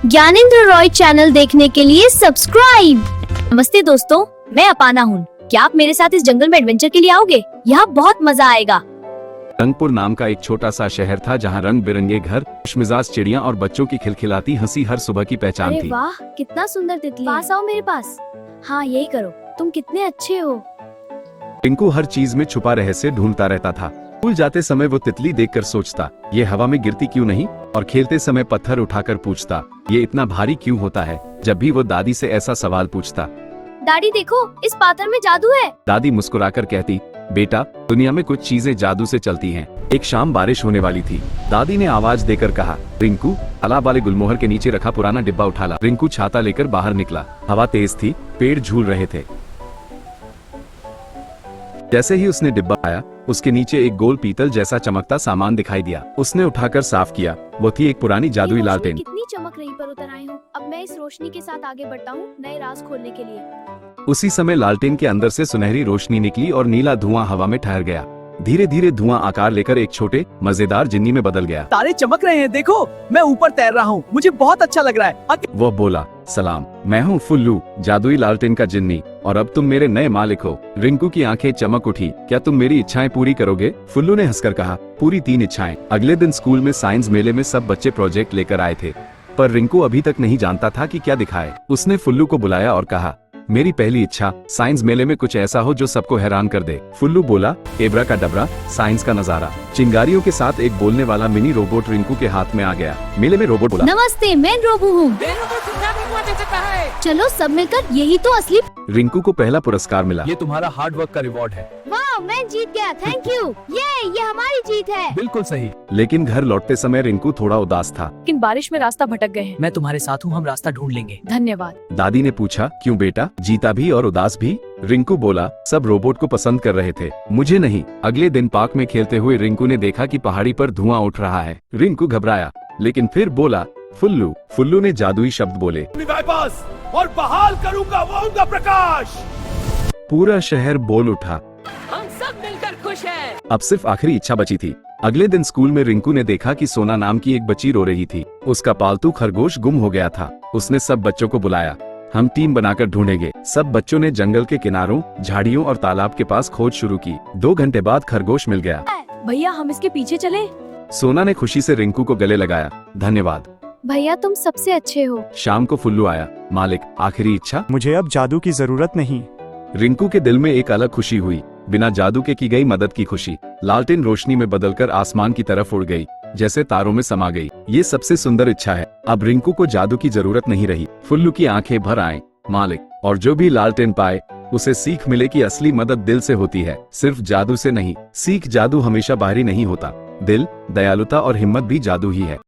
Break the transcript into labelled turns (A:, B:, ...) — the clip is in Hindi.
A: ज्ञानेंद्र रॉय चैनल देखने के लिए सब्सक्राइब। नमस्ते दोस्तों, मैं अपाना हूँ। क्या आप मेरे साथ इस जंगल में एडवेंचर के लिए आओगे? यहाँ बहुत मजा आएगा।
B: रंगपुर नाम का एक छोटा सा शहर था जहाँ रंग बिरंगे घर, खुशमिजाज चिड़िया और बच्चों की खिलखिलाती हंसी हर सुबह की पहचान
A: अरे
B: थी।
A: वाह, कितना सुंदर तितली। पास आओ मेरे पास। हाँ, यही करो। तुम कितने अच्छे हो।
B: रिंकू हर चीज में छुपा रहस्य ढूंढता रहता था। स्कूल जाते समय वो तितली देखकर सोचता, ये हवा में गिरती क्यों नहीं, और खेलते समय पत्थर उठाकर पूछता, ये इतना भारी क्यों होता है। जब भी वो दादी से ऐसा सवाल पूछता,
A: दादी देखो, इस पाथर में जादू है।
B: दादी मुस्कुराकर कहती, बेटा, दुनिया में कुछ चीजें जादू से चलती हैं। एक शाम बारिश होने वाली थी। दादी ने आवाज देकर कहा, रिंकू, तालाब वाले गुलमोहर के नीचे रखा पुराना डिब्बा उठा ला। रिंकू छाता लेकर बाहर निकला। हवा तेज थी, पेड़ झूल रहे थे। जैसे ही उसने डिब्बा आया, उसके नीचे एक गोल पीतल जैसा चमकता सामान दिखाई दिया। उसने उठाकर साफ किया। वो थी एक पुरानी जादुई लालटेन।
A: कितनी चमक रही पर उतर आई हूँ। अब मैं इस रोशनी के साथ आगे बढ़ता हूँ नए राज खोलने के लिए।
B: उसी समय लालटेन के अंदर से सुनहरी रोशनी निकली और नीला धुआं हवा में ठहर गया। धीरे धीरे धुआं आकार लेकर एक छोटे मजेदार जिन्नी में बदल गया।
C: तारे चमक रहे हैं, देखो मैं ऊपर तैर रहा हूँ, मुझे बहुत अच्छा लग रहा है।
B: वो बोला, सलाम, मैं हूँ फुल्लू, जादुई लालटेन का जिन्नी, और अब तुम मेरे नए मालिक हो। रिंकू की आंखें चमक उठी। क्या तुम मेरी इच्छाएं पूरी करोगे? फुल्लू ने हंसकर कहा, पूरी 3 इच्छाएं। अगले दिन स्कूल में साइंस मेले में सब बच्चे प्रोजेक्ट लेकर आए थे, पर रिंकू अभी तक नहीं जानता था कि क्या दिखाए। उसने फुल्लू को बुलाया और कहा, मेरी पहली इच्छा, साइंस मेले में कुछ ऐसा हो जो सबको हैरान कर दे। फुल्लू बोला, एब्रा का डबरा, साइंस का नजारा। चिंगारियों के साथ एक बोलने वाला मिनी रोबोट रिंकू के हाथ में आ गया। मेले में रोबोट बोला,
A: नमस्ते, मैं रोबू हूँ। चलो सब मिलकर, यही तो असली।
B: रिंकू को पहला पुरस्कार मिला।
C: ये तुम्हारा हार्ड वर्क का रिवॉर्ड है।
A: वाह, मैं जीत गया, थैंक यू। ये हमारी जीत है।
C: बिल्कुल सही।
B: लेकिन घर लौटते समय रिंकू थोड़ा उदास था।
D: लेकिन बारिश में रास्ता भटक गए हैं।
C: मैं तुम्हारे साथ हूँ, हम रास्ता ढूंढ लेंगे।
D: धन्यवाद।
B: दादी ने पूछा, क्यों बेटा, जीता भी और उदास भी? रिंकू बोला, सब रोबोट को पसंद कर रहे थे, मुझे नहीं। अगले दिन पार्क में खेलते हुए रिंकू ने देखा कि पहाड़ी पर धुआं उठ रहा है। रिंकू घबराया, लेकिन फिर बोला, फुल्लू। फुल्लू ने जादुई शब्द बोले,
C: और बहाल करूंगा वो उनका प्रकाश।
B: पूरा शहर बोल उठा।
D: हम सब मिलकर खुश हैं।
B: अब सिर्फ आखिरी इच्छा बची थी। अगले दिन स्कूल में रिंकू ने देखा कि सोना नाम की एक बच्ची रो रही थी। उसका पालतू खरगोश गुम हो गया था। उसने सब बच्चों को बुलाया, हम टीम बनाकर ढूंढेंगे। सब बच्चों ने जंगल के किनारों, झाड़ियों और तालाब के पास खोज शुरू की। 2 घंटे बाद खरगोश मिल गया।
D: भैया, हम इसके पीछे चले।
B: सोना ने खुशी से रिंकू को गले लगाया। धन्यवाद
A: भैया, तुम सबसे अच्छे हो।
B: शाम को फुल्लू आया, मालिक, आखिरी इच्छा।
E: मुझे अब जादू की जरूरत नहीं।
B: रिंकू के दिल में एक अलग खुशी हुई, बिना जादू के की गई मदद की खुशी। लालटेन रोशनी में बदलकर आसमान की तरफ उड़ गई, जैसे तारों में समा गई। ये सबसे सुंदर इच्छा है। अब रिंकू को जादू की जरूरत नहीं रही। फुल्लू की आंखें भर आए, मालिक, और जो भी लालटेन पाए उसे सीख मिले कि असली मदद दिल से होती है, सिर्फ जादू से नहीं। सीख, जादू हमेशा बाहरी नहीं होता, दिल, दयालुता और हिम्मत भी जादू ही है।